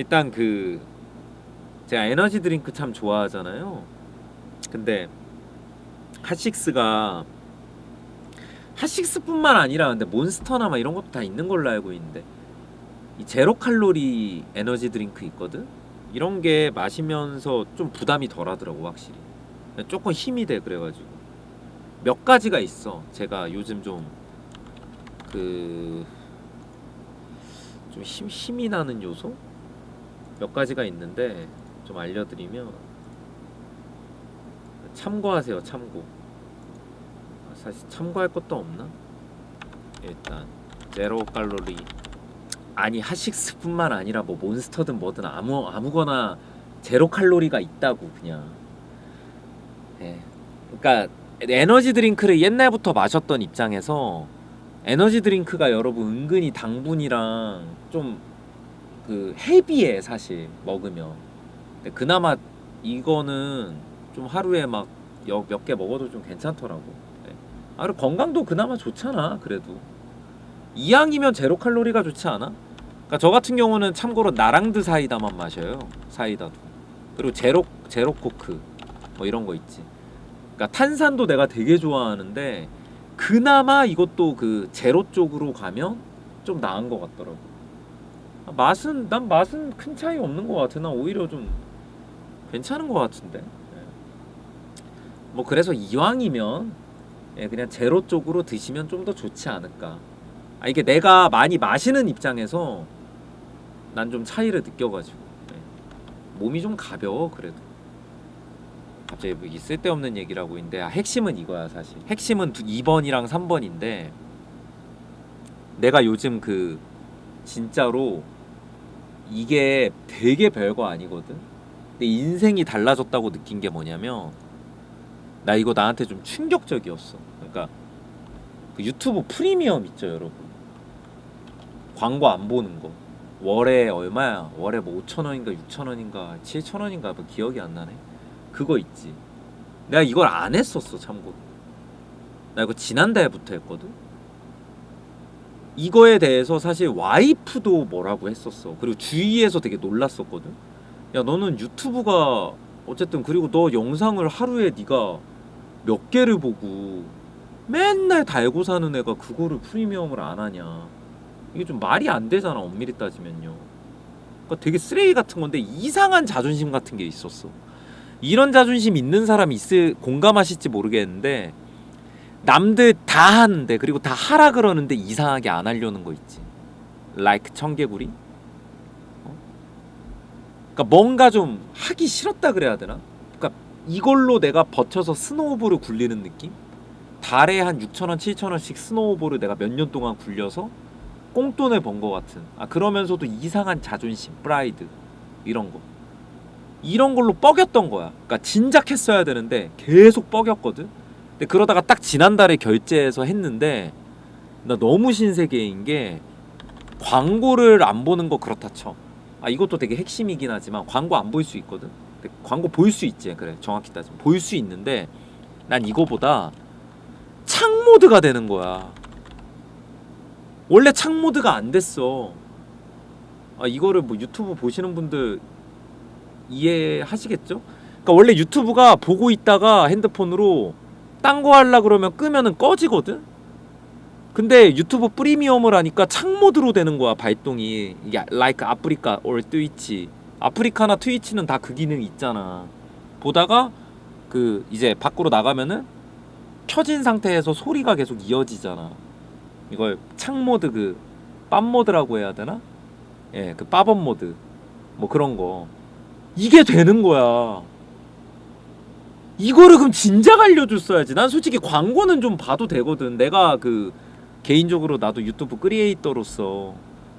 일단 그 제가 에너지 드링크 참 좋아하잖아요. 근데 핫식스가 핫식스뿐만 아니라 근데 몬스터나 막 이런 것도 다 있는 걸로 알고 있는데 이 제로 칼로리 에너지 드링크 있거든. 이런 게 마시면서 좀 부담이 덜하더라고 확실히. 조금 힘이 돼 그래가지고 몇 가지가 있어. 제가 요즘 좀 그 좀 힘이 나는 요소 몇 가지가 있는데 좀 알려드리면 참고하세요. 참고. 사실 참고할 것도 없나? 일단 제로 칼로리 아니 핫식스뿐만 아니라 뭐 몬스터든 뭐든 아무거나 제로 칼로리가 있다고 그냥. 예. 그러니까 에너지 드링크를 옛날부터 마셨던 입장에서 에너지 드링크가 여러분 은근히 당분이랑 좀 그 헤비해 사실 먹으면. 근데 그나마 이거는 좀 하루에 막 몇 개 먹어도 좀 괜찮더라고. 네. 아 그리고 건강도 그나마 좋잖아 그래도. 이왕이면 제로 칼로리가 좋지 않아? 그러니까 저 같은 경우는 참고로 나랑드 사이다만 마셔요. 사이다도. 그리고 제로 코크 뭐 이런 거 있지. 그러니까 탄산도 내가 되게 좋아하는데 그나마 이것도 그 제로 쪽으로 가면 좀 나은 것 같더라고. 난 맛은 큰 차이 없는 것 같아. 난 오히려 좀 괜찮은 것 같은데. 예. 뭐 그래서 이왕이면 그냥 제로 쪽으로 드시면 좀 더 좋지 않을까. 아 이게 내가 많이 마시는 입장에서 난 좀 차이를 느껴가지고. 몸이 좀 가벼워 그래도. 갑자기 뭐 쓸데없는 얘기를 하고 있는데 핵심은 이거야 사실. 핵심은 2번이랑 3번인데 내가 요즘 그 진짜로 이게 되게 별거 아니거든. 내 인생이 달라졌다고 느낀 게 뭐냐면 나 이거 나한테 좀 충격적이었어. 그러니까 그 유튜브 프리미엄 있죠 여러분. 광고 안 보는 거. 월에 얼마야? 월에 뭐 5,000원인가 6,000원인가 7,000원인가 뭐 기억이 안 나네. 그거 있지. 내가 이걸 안 했었어 참고로. 나 이거 지난달부터 했거든. 이거에 대해서 사실 와이프도 뭐라고 했었어. 그리고 주위에서 되게 놀랐었거든. 야 너는 유튜브가 어쨌든 그리고 너 영상을 하루에 네가 몇 개를 보고 맨날 달고 사는 애가 그거를 프리미엄을 안 하냐. 이게 좀 말이 안 되잖아 엄밀히 따지면요. 그러니까 되게 쓰레기 같은 건데 이상한 자존심 같은 게 있었어. 이런 자존심 있는 사람이 공감하실지 모르겠는데 남들 다 하는데 그리고 다 하라 그러는데 이상하게 안 하려는 거 있지. like 청개구리. 그러니까 뭔가 좀 하기 싫었다 그래야 되나? 그러니까 이걸로 내가 버텨서 스노우볼을 굴리는 느낌? 달에 한 6,000원, 7,000원씩 스노우볼을 내가 몇 년 동안 굴려서 꽁돈을 번 것 같은. 아 그러면서도 이상한 자존심, 프라이드 이런 거. 이런 걸로 뻐겼던 거야. 그러니까 진작 했어야 되는데 계속 뻐겼거든. 근데 그러다가 딱 지난달에 결제해서 했는데 나 너무 신세계인 게 광고를 안 보는 거 그렇다 쳐. 아 이것도 되게 핵심이긴 하지만 광고 안 볼 수 있거든. 근데 광고 볼 수 있지. 그래 정확히 따지면 볼 수 있는데 난 이거보다 창 모드가 되는 거야. 원래 창 모드가 안 됐어. 아 이거를 뭐 유튜브 보시는 분들 이해하시겠죠? 그러니까 원래 유튜브가 보고 있다가 핸드폰으로 딴 거 하려 그러면 끄면은 꺼지거든. 근데 유튜브 프리미엄을 하니까 창 모드로 되는 거야 발동이. 이게 like 아프리카 or 트위치. 아프리카나 트위치는 다 그 기능이 있잖아. 보다가 그 이제 밖으로 나가면은 켜진 상태에서 소리가 계속 이어지잖아. 이걸 창 모드 그 빰 모드라고 해야 되나? 예, 그 빠범 모드 뭐 그런 거. 이게 되는 거야. 이거를 그럼 진작 알려줬어야지. 난 솔직히 광고는 좀 봐도 되거든. 내가 그 개인적으로 나도 유튜브 크리에이터로서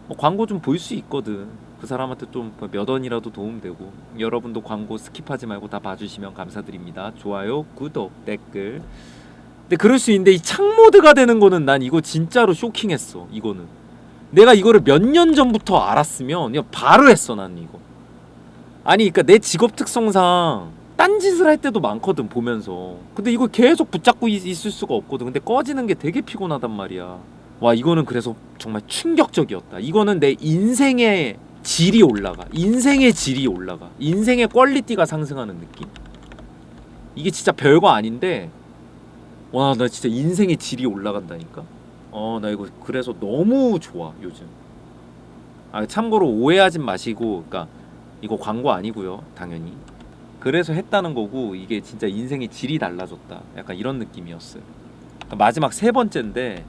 뭐 광고 좀 볼 수 있거든. 그 사람한테 좀 몇 원이라도 도움되고. 여러분도 광고 스킵하지 말고 다 봐주시면 감사드립니다. 좋아요, 구독, 댓글. 근데 그럴 수 있는데 이 창 모드가 되는 거는 난 이거 진짜로 쇼킹했어. 이거는 내가 이거를 몇 년 전부터 알았으면 그냥 바로 했어. 난 이거. 아니 그러니까 내 직업 특성상 딴짓을 할 때도 많거든 보면서. 근데 이거 계속 붙잡고 있을 수가 없거든. 근데 꺼지는 게 되게 피곤하단 말이야. 와 이거는 그래서 정말 충격적이었다. 이거는 내 인생의 질이 올라가. 인생의 질이 올라가. 인생의 퀄리티가 상승하는 느낌. 이게 진짜 별거 아닌데 와 나 진짜 인생의 질이 올라간다니까. 나 이거 그래서 너무 좋아 요즘. 참고로 오해하지 마시고, 그러니까 이거 광고 아니고요 당연히. 그래서 했다는 거고, 이게 진짜 인생의 질이 달라졌다 약간 이런 느낌이었어요. 마지막 세 번째인데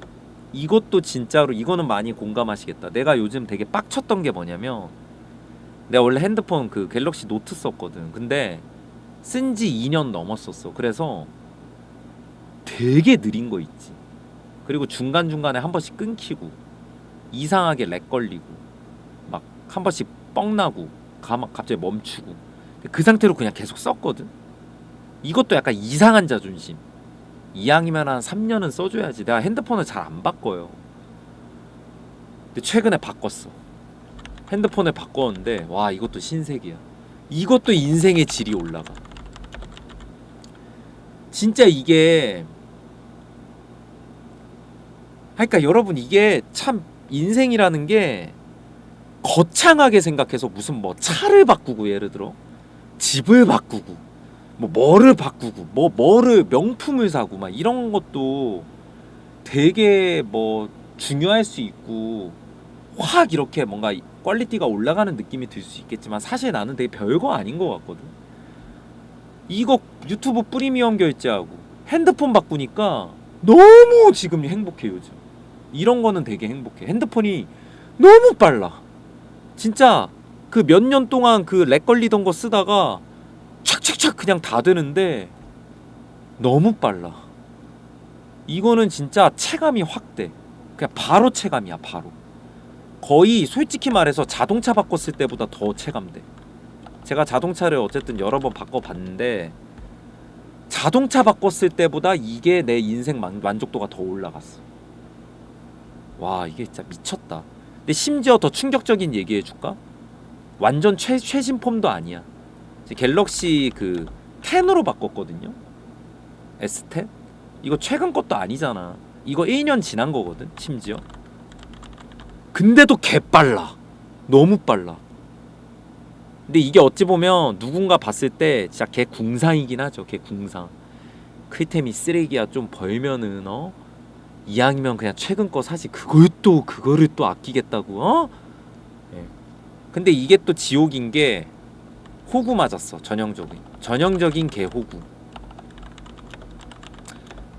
이것도 진짜로 이거는 많이 공감하시겠다. 내가 요즘 되게 빡쳤던 게 뭐냐면, 내가 원래 핸드폰 그 갤럭시 노트 썼거든. 근데 쓴지 2년 넘었었어. 그래서 되게 느린 거 있지. 그리고 중간중간에 한 번씩 끊기고 이상하게 렉 걸리고 막 한 번씩 뻥 나고 갑자기 멈추고, 그 상태로 그냥 계속 썼거든. 이것도 약간 이상한 자존심. 이왕이면 한 3년은 써줘야지. 내가 핸드폰을 잘 안 바꿔요. 근데 최근에 바꿨어. 핸드폰을 바꿨는데 와 이것도 신세계야. 이것도 인생의 질이 올라가. 진짜 이게, 그러니까 여러분 이게 참 인생이라는 게 거창하게 생각해서 무슨 뭐 차를 바꾸고, 예를 들어 집을 바꾸고 뭐를 바꾸고 뭐를 명품을 사고 막 이런 것도 되게 뭐 중요할 수 있고 확 이렇게 뭔가 퀄리티가 올라가는 느낌이 들 수 있겠지만, 사실 나는 되게 별거 아닌 것 같거든. 이거 유튜브 프리미엄 결제하고 핸드폰 바꾸니까 너무 지금 행복해 요즘. 이런 거는 되게 행복해. 핸드폰이 너무 빨라. 진짜 그 몇 년 동안 그 렉 걸리던 거 쓰다가 착착착 그냥 다 되는데 너무 빨라. 이거는 진짜 체감이 확 돼. 그냥 바로 체감이야 바로. 거의 솔직히 말해서 자동차 바꿨을 때보다 더 체감돼. 제가 자동차를 어쨌든 여러 번 바꿔봤는데 자동차 바꿨을 때보다 이게 내 인생 만족도가 더 올라갔어. 와 이게 진짜 미쳤다. 근데 심지어 더 충격적인 얘기 해줄까? 완전 최신 폼도 아니야. 갤럭시 그 10으로 바꿨거든요. S10? 이거 최근 것도 아니잖아. 이거 1년 지난 거거든 심지어. 근데도 개빨라. 너무 빨라. 근데 이게 어찌 보면 누군가 봤을 때 진짜 개 궁상이긴 하죠. 개 궁상. 크리템이 쓰레기야 좀 벌면은 이왕이면 그냥 최근 거 사지. 그거를 또 아끼겠다고 네. 근데 이게 또 지옥인 게 호구 맞았어. 전형적인 개 호구.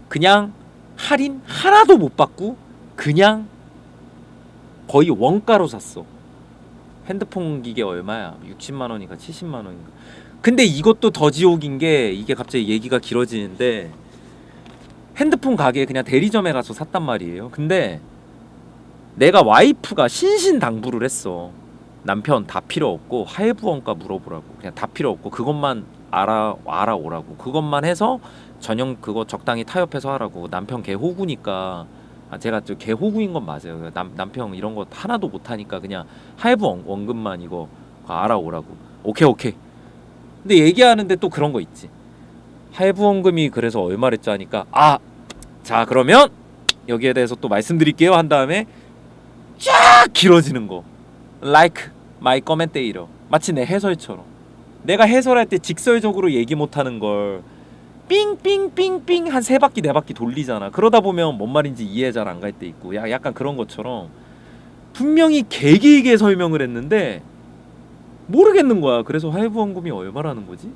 그냥 할인 하나도 못 받고 그냥 거의 원가로 샀어. 핸드폰 기계 얼마야? 60만 원인가 70만 원인가. 근데 이것도 더 지옥인 게, 이게 갑자기 얘기가 길어지는데, 핸드폰 가게에 그냥 대리점에 가서 샀단 말이에요. 근데 내가 와이프가 신신당부를 했어. 남편 다 필요 없고 할부 원가 물어보라고. 그냥 다 필요 없고 그것만 알아오라고. 그것만 해서 전용 그거 적당히 타협해서 하라고. 남편 개 호구니까. 제가 저 개 호구인 건 맞아요. 남편 이런 거 하나도 못하니까 그냥 할부 원금만 이거 알아오라고. 오케이. 근데 얘기하는데 또 그런 거 있지. 할부 원금이 그래서 얼마랬죠 하니까, 자 그러면 여기에 대해서 또 말씀드릴게요 한 다음에 쫙 길어지는 거. Like my commentator. 마치 내 해설처럼. 내가 해설할 때 직설적으로 얘기 못하는 걸 삥삥삥삥 한 3바퀴 4바퀴 돌리잖아. 그러다 보면 뭔 말인지 이해 잘 안 갈 때 있고, 약간 그런 것처럼 분명히 개길게 설명을 했는데 모르겠는 거야. 그래서 할부 원금이 얼마라는 거지?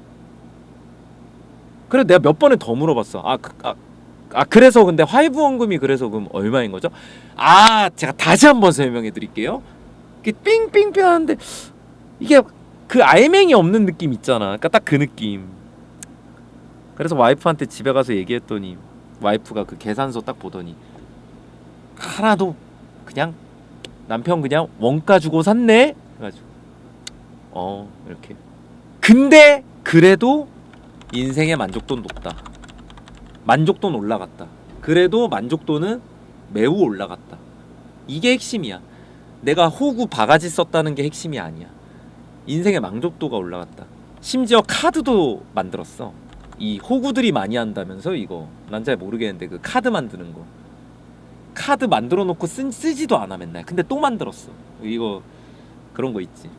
그래 내가 몇 번에 더 물어봤어. 그래서 근데 할부 원금이 그래서 그럼 얼마인 거죠? 제가 다시 한번 설명해 드릴게요. 이게 삥삥삥 하는데 이게 그 알맹이 없는 느낌 있잖아. 그러니까 딱 그 느낌. 그래서 와이프한테 집에 가서 얘기했더니 와이프가 그 계산서 딱 보더니 하나도 그냥 남편 그냥 원가 주고 샀네? 그래가지고 이렇게. 근데 그래도 인생의 만족도는 높다. 만족도는 올라갔다. 그래도 만족도는 매우 올라갔다. 이게 핵심이야. 내가 호구 바가지 썼다는 게 핵심이 아니야. 인생의 만족도가 올라갔다. 심지어 카드도 만들었어. 이 호구들이 많이 한다면서 이거. 난 잘 모르겠는데 그 카드 만드는 거. 카드 만들어 놓고 쓰지도 않아 맨날. 근데 또 만들었어. 이거 그런 거 있지.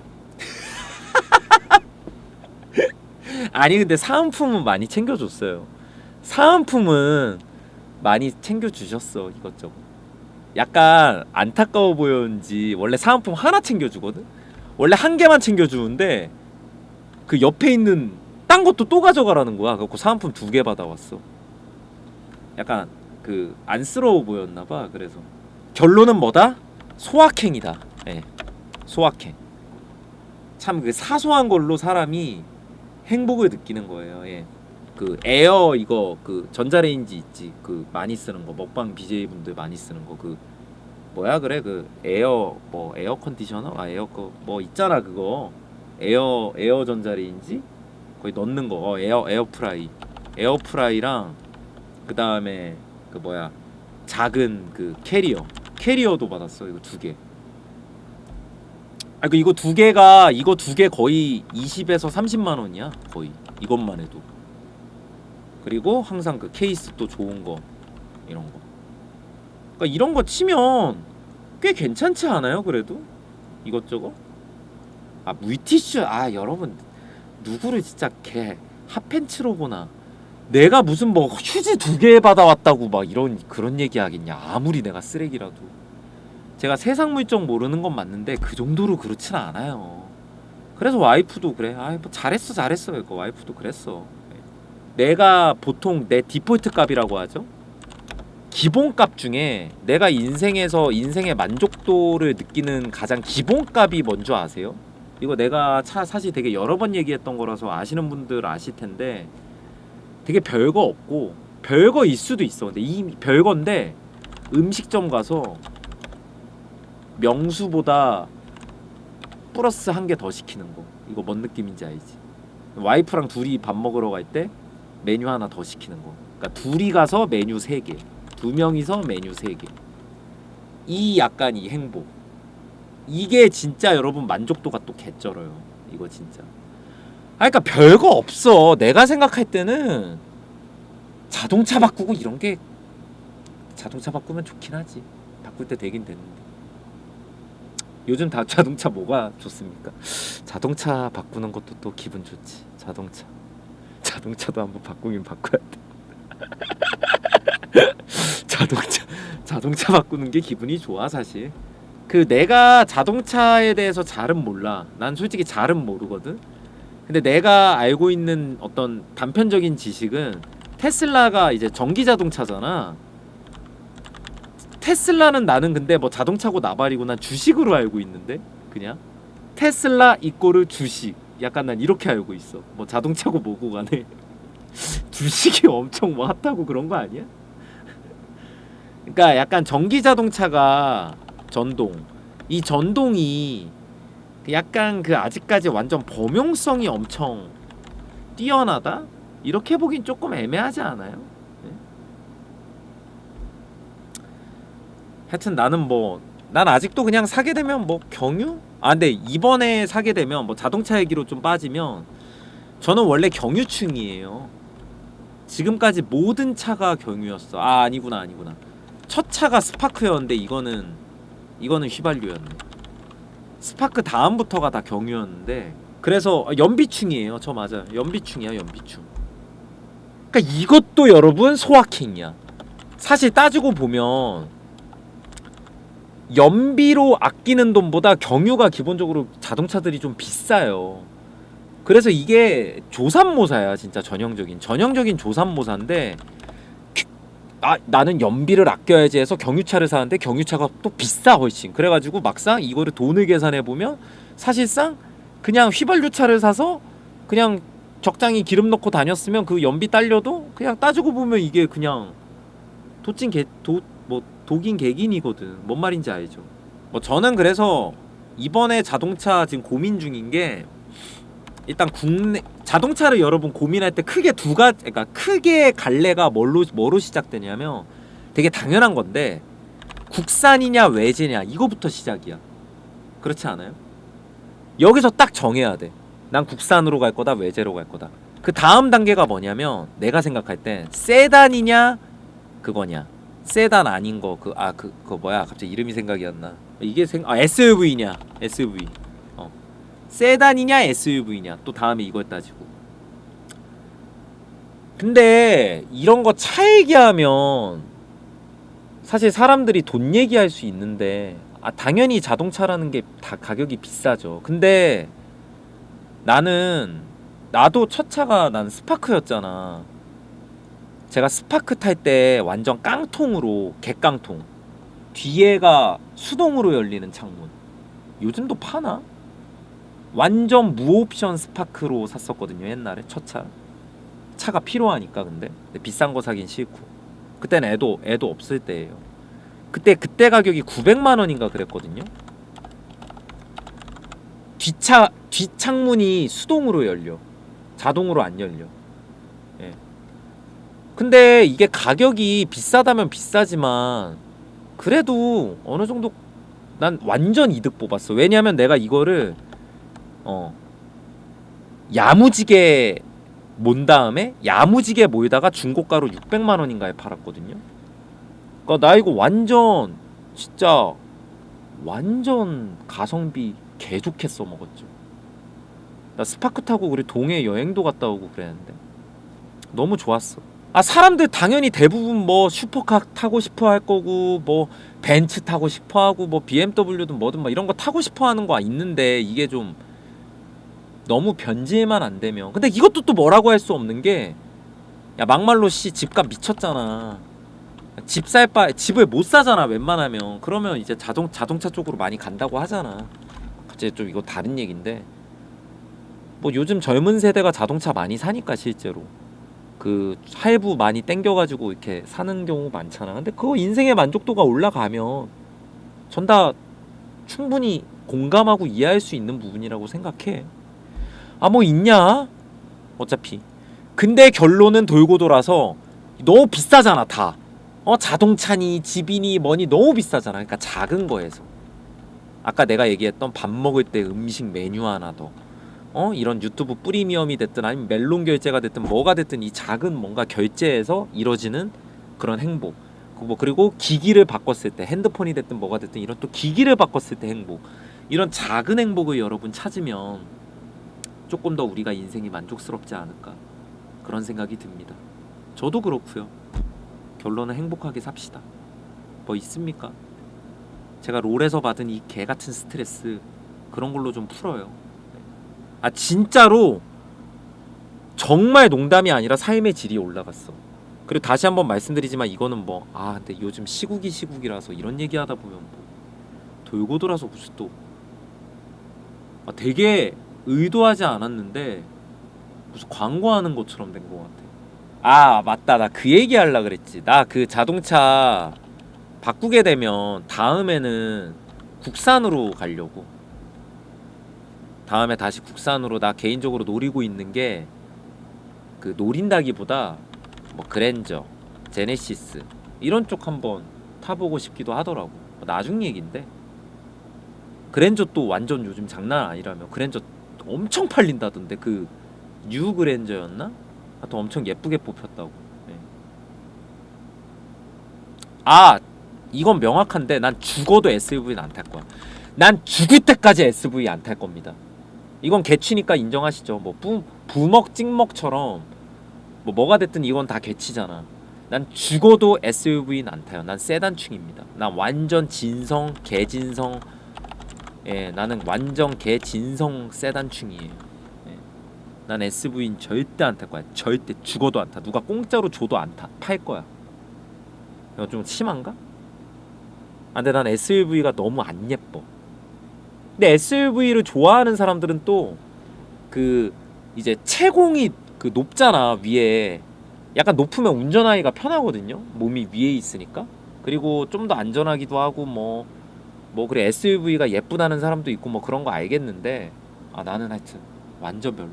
아니 근데 사은품은 많이 챙겨줬어요. 사은품은 많이 챙겨주셨어 이것저것. 약간 안타까워 보였는지 원래 사은품 하나 챙겨주거든. 원래 한 개만 챙겨주는데 그 옆에 있는 딴 것도 또 가져가라는 거야. 그래서 사은품 2개 받아왔어. 약간 그 안쓰러워 보였나봐. 그래서 결론은 뭐다? 소확행이다. 예, 소확행. 참 그 사소한 걸로 사람이 행복을 느끼는 거예요. 예. 그 에어 이거 그 전자레인지 있지. 그 많이 쓰는 거 먹방 BJ 분들 많이 쓰는 거 그 뭐야 그래 그 에어 뭐 에어 컨디셔너 에어 뭐 있잖아 그거 에어 전자레인지 거기 넣는 거 에어프라이랑 그 다음에 그 뭐야 작은 그 캐리어도 받았어. 이거 2개. 아 이거 2개가 이거 2개 거의 20에서 30만 원이야 거의 이것만 해도. 그리고 항상 그 케이스 또 좋은 거 이런 거. 그러니까 이런 거 치면 꽤 괜찮지 않아요? 그래도 이것저것. 아 물티슈 여러분 누구를 진짜 개 핫팬츠로 보나. 내가 무슨 뭐 휴지 2개 받아왔다고 막 이런 그런 얘기 하겠냐. 아무리 내가 쓰레기라도. 제가 세상 물정 모르는 건 맞는데 그 정도로 그렇진 않아요. 그래서 와이프도 그래. 뭐 잘했어. 그러니까 와이프도 그랬어. 내가 보통 내 디폴트 값이라고 하죠. 기본값 중에 내가 인생에서 인생의 만족도를 느끼는 가장 기본값이 뭔지 아세요? 이거 내가 사실 되게 여러 번 얘기했던 거라서 아시는 분들 아실 텐데 되게 별거 없고 별거일 수도 있어. 근데 이 별건데 음식점 가서 명수보다 플러스 1개 더 시키는 거. 이거 뭔 느낌인지 알지? 와이프랑 둘이 밥 먹으러 갈 때 메뉴 하나 더 시키는 거. 그러니까 둘이 가서 메뉴 3개, 2명이서 메뉴 3개. 이 약간 이 행복. 이게 진짜 여러분 만족도가 또 개쩔어요. 이거 진짜. 그러니까 별거 없어. 내가 생각할 때는 자동차 바꾸고 이런 게 자동차 바꾸면 좋긴 하지. 바꿀 때 되긴 되는데. 요즘 다 자동차 뭐가 좋습니까? 자동차 바꾸는 것도 또 기분 좋지. 자동차도 한번 바꾸긴 바꿔야 돼. 자동차 바꾸는 게 기분이 좋아 사실. 그 내가 자동차에 대해서 잘은 몰라. 난 솔직히 잘은 모르거든. 근데 내가 알고 있는 어떤 단편적인 지식은 테슬라가 이제 전기 자동차잖아. 테슬라는 나는 근데 뭐 자동차고 나발이고 난 주식으로 알고 있는데 그냥 테슬라 이꼬르 주식. 약간 난 이렇게 알고 있어. 뭐 자동차고 뭐고 간에 주식이 엄청 뭐 핫하고 그런 거 아니야? 그러니까 약간 전기 자동차가 전동. 이 전동이 약간 그 아직까지 완전 범용성이 엄청 뛰어나다? 이렇게 보긴 조금 애매하지 않아요? 네? 하여튼 난 아직도 그냥 사게 되면 뭐 경유? 근데 이번에 사게 되면 뭐 자동차 얘기로 좀 빠지면 저는 원래 경유충이에요. 지금까지 모든 차가 경유였어. 아니구나. 첫 차가 스파크였는데 이거는 휘발유였네. 스파크 다음부터가 다 경유였는데 그래서 연비충이에요. 저 맞아요. 연비충이야. 그러니까 이것도 여러분 소확행이야. 사실 따지고 보면 연비로 아끼는 돈보다 경유가 기본적으로 자동차들이 좀 비싸요. 그래서 이게 조삼모사야. 진짜 전형적인 조삼모사인데 나는 연비를 아껴야지 해서 경유차를 사는데 경유차가 또 비싸 훨씬. 그래가지고 막상 이거를 돈을 계산해보면 사실상 그냥 휘발유차를 사서 그냥 적당히 기름 넣고 다녔으면 그 연비 딸려도 그냥 따지고 보면 이게 그냥 독인 개긴이거든. 뭔 말인지 알죠? 뭐 저는 그래서 이번에 자동차 지금 고민 중인 게 일단 국내 자동차를 여러분 고민할 때 크게 그러니까 크게 갈래가 뭐로 시작되냐면 되게 당연한 건데 국산이냐 외제냐 이거부터 시작이야. 그렇지 않아요? 여기서 딱 정해야 돼. 난 국산으로 갈 거다 외제로 갈 거다. 그 다음 단계가 뭐냐면 내가 생각할 땐 세단이냐 그거냐. 세단 아닌 거 그거 뭐야 갑자기 이름이 생각이 안 나. 이게 SUV냐 SUV. 세단이냐 SUV냐 또 다음에 이걸 따지고. 근데 이런 거 차 얘기하면 사실 사람들이 돈 얘기할 수 있는데 당연히 자동차라는 게 다 가격이 비싸죠. 근데 나도 첫 차가 난 스파크였잖아. 제가 스파크 탈 때 완전 깡통으로 개깡통 뒤에가 수동으로 열리는 창문. 요즘도 파나? 완전 무옵션 스파크로 샀었거든요 옛날에 첫 차. 차가 필요하니까. 근데 비싼 거 사긴 싫고. 그때는 애도 없을 때예요. 그때 가격이 900만 원인가 그랬거든요. 뒷창문이 수동으로 열려. 자동으로 안 열려. 예. 근데 이게 가격이 비싸다면 비싸지만 그래도 어느 정도 난 완전 이득 뽑았어. 왜냐면 내가 이거를 야무지게 몬 다음에 야무지게 모이다가 중고가로 600만 원인가에 팔았거든요. 그러니까 나 이거 완전 진짜 완전 가성비 개 좋게 써먹었죠. 나 스파크 타고 우리 동해 여행도 갔다 오고 그랬는데 너무 좋았어. 사람들 당연히 대부분 뭐 슈퍼카 타고 싶어 할 거고 뭐 벤츠 타고 싶어 하고 뭐 BMW든 뭐든 막 이런 거 타고 싶어 하는 거 있는데 이게 좀 너무 변질만 안 되면. 근데 이것도 또 뭐라고 할 수 없는 게, 야 막말로 집값 미쳤잖아. 집을 못 사잖아 웬만하면. 그러면 이제 자동차 쪽으로 많이 간다고 하잖아. 갑자기 좀 이거 다른 얘기인데, 뭐 요즘 젊은 세대가 자동차 많이 사니까 실제로 그 할부 많이 땡겨가지고 이렇게 사는 경우 많잖아. 근데 그거 인생의 만족도가 올라가면 전 다 충분히 공감하고 이해할 수 있는 부분이라고 생각해. 뭐 있냐? 어차피. 근데 결론은 돌고 돌아서 너무 비싸잖아 다. 자동차니 집이니 뭐니 너무 비싸잖아. 그러니까 작은 거에서 아까 내가 얘기했던 밥 먹을 때 음식 메뉴 하나 더, 이런 유튜브 프리미엄이 됐든 아니면 멜론 결제가 됐든 뭐가 됐든 이 작은 뭔가 결제에서 이뤄지는 그런 행복. 그리고 기기를 바꿨을 때 핸드폰이 됐든 뭐가 됐든 이런 또 기기를 바꿨을 때 행복. 이런 작은 행복을 여러분 찾으면 조금 더 우리가 인생이 만족스럽지 않을까 그런 생각이 듭니다. 저도 그렇고요. 결론은 행복하게 삽시다. 뭐 있습니까? 제가 롤에서 받은 이 개같은 스트레스 그런 걸로 좀 풀어요. 진짜로 정말 농담이 아니라 삶의 질이 올라갔어. 그리고 다시 한번 말씀드리지만 이거는 근데 요즘 시국이라서 이런 얘기하다 보면 돌고 돌아서 무슨 또 되게 의도하지 않았는데 무슨 광고하는 것처럼 된 것 같아. 맞다, 나 그 얘기 하려고 그랬지. 나 그 자동차 바꾸게 되면 다음에는 국산으로 가려고. 다음에 다시 국산으로 나 개인적으로 노리고 있는 게, 그 노린다기보다 뭐 그랜저, 제네시스 이런 쪽 한번 타보고 싶기도 하더라고. 나중 얘긴데 그랜저 또 완전 요즘 장난 아니라며. 그랜저 엄청 팔린다던데. 그 뉴 그랜저였나? 하여튼 엄청 예쁘게 뽑혔다고. 네. 이건 명확한데 난 죽어도 SUV는 안 탈 거야. 난 죽을 때까지 SUV 안 탈 겁니다. 이건 개취니까 인정하시죠. 뭐 부먹 찍먹처럼 뭐가 됐든 이건 다 개취잖아. 난 죽어도 SUV는 안 타요. 난 세단충입니다. 난 완전 진성 개진성. 나는 완전 개진성 세단충이에요. 난 SUV는 절대 안 탈 거야. 절대 죽어도 안 타. 누가 공짜로 줘도 안 타. 팔 거야. 이거 좀 심한가? 근데 난 SUV가 너무 안 예뻐. 근데 SUV를 좋아하는 사람들은 또 그 이제 채공이 그 높잖아 위에. 약간 높으면 운전하기가 편하거든요. 몸이 위에 있으니까. 그리고 좀 더 안전하기도 하고 그래 SUV가 예쁘다는 사람도 있고 뭐 그런 거 알겠는데 나는 하여튼 완전 별로.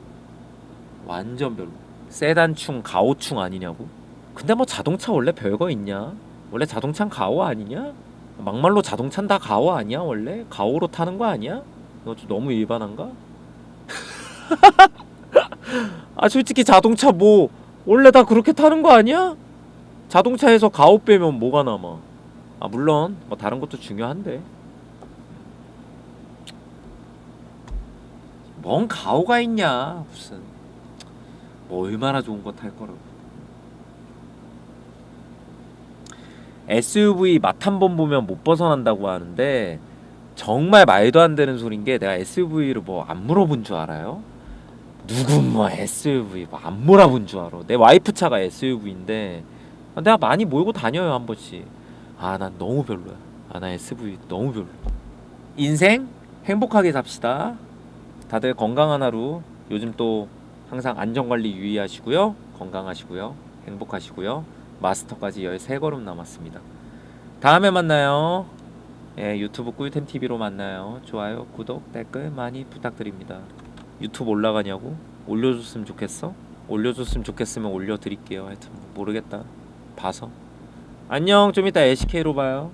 완전 별로. 세단충 가오충 아니냐고. 근데 뭐 자동차 원래 별거 있냐? 원래 자동차는 가오 아니냐? 막말로 자동차는 다 가오 아니야 원래? 가오로 타는 거 아니야? 이거 좀 너무 일반한가? 솔직히 자동차 뭐 원래 다 그렇게 타는 거 아니야? 자동차에서 가오 빼면 뭐가 남아? 물론 뭐 다른 것도 중요한데 뭔 가오가 있냐 무슨 뭐 얼마나 좋은 거 탈 거라고. SUV 맛 한 번 보면 못 벗어난다고 하는데 정말 말도 안 되는 소린 게, 내가 SUV를 뭐 안 물어본 줄 알아요? 누군 뭐 SUV 뭐 안 몰아본 줄 알아. 내 와이프 차가 SUV인데 내가 많이 몰고 다녀요 한 번씩. 아 난 너무 별로야. 아 나 SUV 너무 별로. 인생 행복하게 삽시다. 다들 건강한 하루. 요즘 또 항상 안전관리 유의하시고요. 건강하시고요. 행복하시고요. 마스터까지 13걸음 남았습니다. 다음에 만나요. 예, 유튜브 꿀템 TV로 만나요. 좋아요, 구독, 댓글 많이 부탁드립니다. 유튜브 올라가냐고? 올려줬으면 좋겠어? 올려줬으면 좋겠으면 올려드릴게요. 하여튼 모르겠다. 봐서. 안녕. 좀 이따 LCK로 봐요.